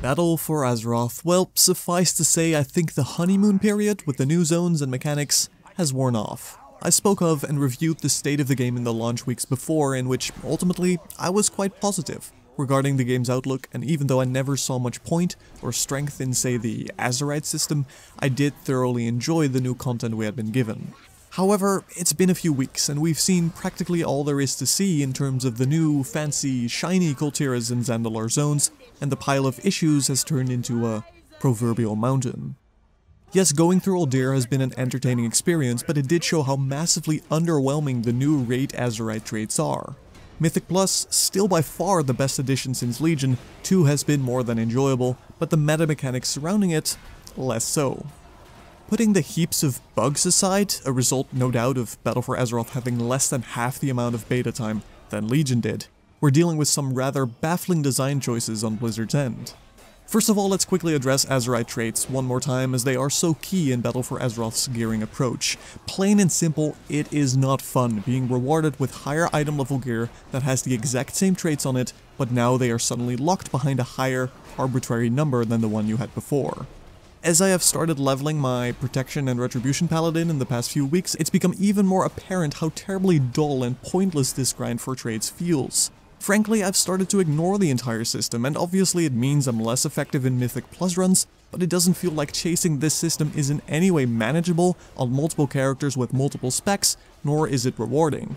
Battle for Azeroth. Well, suffice to say, I think the honeymoon period with the new zones and mechanics has worn off. I spoke of and reviewed the state of the game in the launch weeks before, in which, ultimately, I was quite positive regarding the game's outlook, and even though I never saw much point or strength in, say, the Azerite system, I did thoroughly enjoy the new content we had been given. However, it's been a few weeks, and we've seen practically all there is to see in terms of the new, fancy, shiny Kul Tiras and Zandalar zones, and the pile of issues has turned into a proverbial mountain. Yes, going through Uldir has been an entertaining experience, but it did show how massively underwhelming the new raid Azerite traits are. Mythic Plus, still by far the best addition since Legion, 2 has been more than enjoyable, but the meta mechanics surrounding it, less so. Putting the heaps of bugs aside, a result no doubt of Battle for Azeroth having less than half the amount of beta time than Legion did, we're dealing with some rather baffling design choices on Blizzard's end. First of all, let's quickly address Azerite traits one more time, as they are so key in Battle for Azeroth's gearing approach. Plain and simple, it is not fun being rewarded with higher item level gear that has the exact same traits on it, but now they are suddenly locked behind a higher, arbitrary number than the one you had before. As I have started leveling my Protection and Retribution Paladin in the past few weeks, it's become even more apparent how terribly dull and pointless this grind for traits feels. Frankly, I've started to ignore the entire system, and obviously it means I'm less effective in Mythic Plus runs, but it doesn't feel like chasing this system is in any way manageable on multiple characters with multiple specs, nor is it rewarding.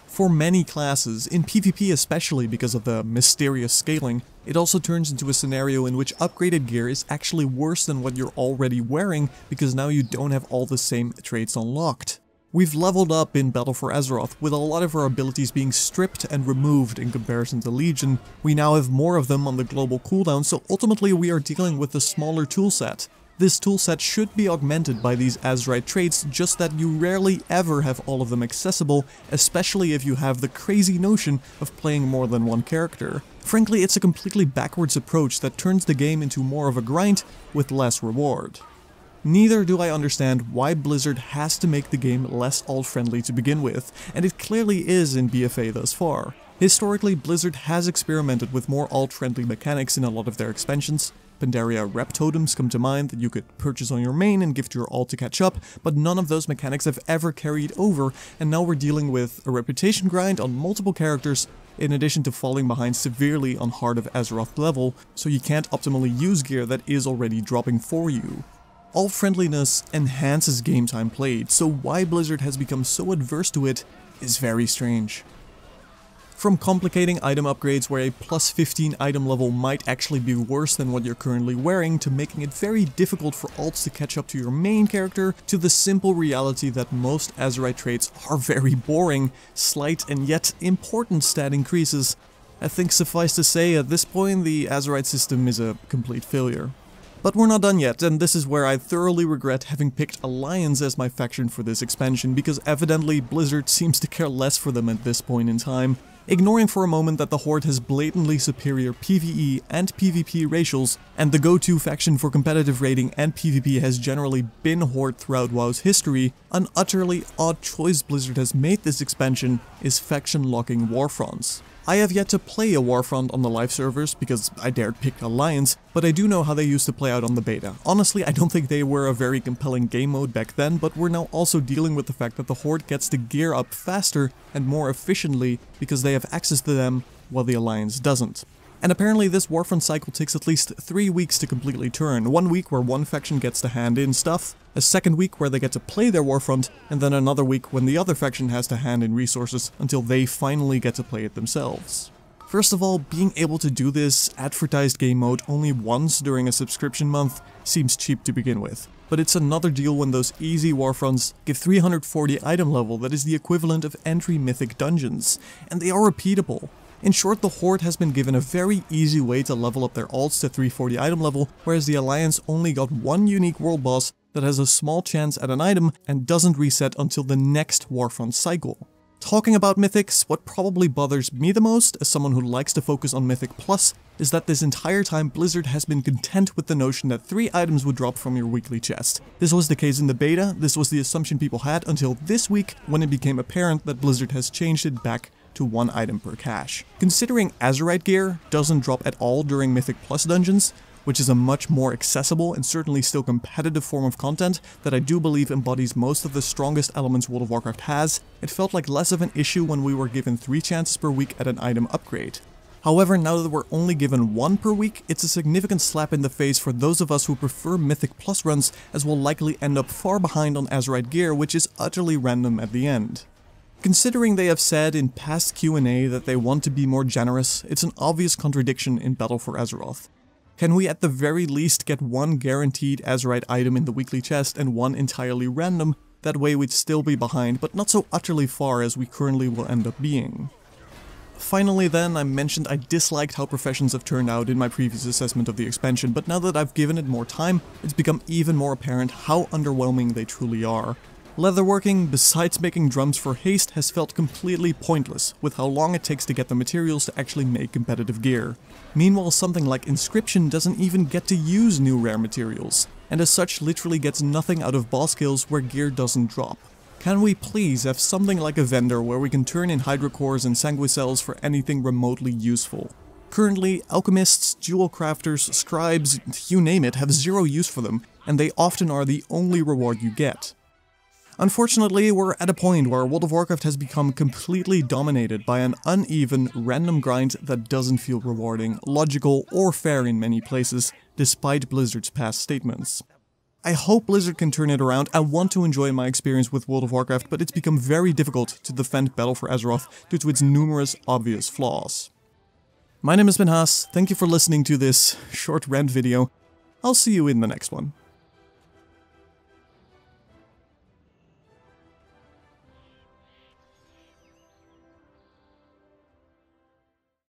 For many classes, in PvP especially because of the mysterious scaling, it also turns into a scenario in which upgraded gear is actually worse than what you're already wearing because now you don't have all the same traits unlocked. We've leveled up in Battle for Azeroth, with a lot of our abilities being stripped and removed in comparison to Legion. We now have more of them on the global cooldown, so ultimately we are dealing with a smaller toolset. This toolset should be augmented by these Azerite traits, just that you rarely ever have all of them accessible, especially if you have the crazy notion of playing more than one character. Frankly, it's a completely backwards approach that turns the game into more of a grind with less reward. Neither do I understand why Blizzard has to make the game less alt-friendly to begin with, and it clearly is in BfA thus far. Historically, Blizzard has experimented with more alt-friendly mechanics in a lot of their expansions. Pandaria rep totems come to mind that you could purchase on your main and give to your alt to catch up, but none of those mechanics have ever carried over, and now we're dealing with a reputation grind on multiple characters, in addition to falling behind severely on Heart of Azeroth level, so you can't optimally use gear that is already dropping for you. Alt-friendliness enhances game time played, so why Blizzard has become so adverse to it is very strange. From complicating item upgrades where a plus 15 item level might actually be worse than what you're currently wearing, to making it very difficult for alts to catch up to your main character, to the simple reality that most Azerite traits are very boring, slight and yet important stat increases. I think suffice to say, at this point the Azerite system is a complete failure. But we're not done yet, and this is where I thoroughly regret having picked Alliance as my faction for this expansion, because evidently Blizzard seems to care less for them at this point in time. Ignoring for a moment that the Horde has blatantly superior PvE and PvP ratios, and the go-to faction for competitive raiding and PvP has generally been Horde throughout WoW's history, an utterly odd choice Blizzard has made this expansion is faction-locking Warfronts. I have yet to play a Warfront on the live servers because I dared pick Alliance, but I do know how they used to play out on the beta. Honestly, I don't think they were a very compelling game mode back then, but we're now also dealing with the fact that the Horde gets to gear up faster and more efficiently because they have access to them while the Alliance doesn't. And apparently this Warfront cycle takes at least 3 weeks to completely turn. 1 week where one faction gets to hand in stuff, a second week where they get to play their Warfront, and then another week when the other faction has to hand in resources until they finally get to play it themselves. First of all, being able to do this advertised game mode only once during a subscription month seems cheap to begin with. But it's another deal when those easy Warfronts give 340 item level that is the equivalent of entry Mythic dungeons, and they are repeatable. In short, the Horde has been given a very easy way to level up their alts to 340 item level, whereas the Alliance only got one unique world boss that has a small chance at an item and doesn't reset until the next Warfront cycle. Talking about Mythics, what probably bothers me the most, as someone who likes to focus on Mythic Plus, is that this entire time Blizzard has been content with the notion that 3 items would drop from your weekly chest. This was the case in the beta, this was the assumption people had until this week, when it became apparent that Blizzard has changed it back to 1 item per cache. Considering Azerite gear doesn't drop at all during Mythic Plus dungeons, which is a much more accessible and certainly still competitive form of content that I do believe embodies most of the strongest elements World of Warcraft has, it felt like less of an issue when we were given 3 chances per week at an item upgrade. However, now that we're only given 1 per week, it's a significant slap in the face for those of us who prefer Mythic Plus runs, as we'll likely end up far behind on Azerite gear, which is utterly random at the end. Considering they have said in past Q&A that they want to be more generous, it's an obvious contradiction in Battle for Azeroth. Can we at the very least get 1 guaranteed Azerite item in the weekly chest and 1 entirely random? That way we'd still be behind, but not so utterly far as we currently will end up being. Finally then, I mentioned I disliked how professions have turned out in my previous assessment of the expansion, but now that I've given it more time, it's become even more apparent how underwhelming they truly are. Leatherworking, besides making drums for haste, has felt completely pointless, with how long it takes to get the materials to actually make competitive gear. Meanwhile, something like Inscription doesn't even get to use new rare materials, and as such literally gets nothing out of boss kills where gear doesn't drop. Can we please have something like a vendor where we can turn in hydrocores and sanguicells for anything remotely useful? Currently, alchemists, jewel crafters, scribes, you name it, have zero use for them, and they often are the only reward you get. Unfortunately, we're at a point where World of Warcraft has become completely dominated by an uneven, random grind that doesn't feel rewarding, logical, or fair in many places, despite Blizzard's past statements. I hope Blizzard can turn it around. I want to enjoy my experience with World of Warcraft, but it's become very difficult to defend Battle for Azeroth due to its numerous obvious flaws. My name is Ben Haas, thank you for listening to this short rant video. I'll see you in the next one.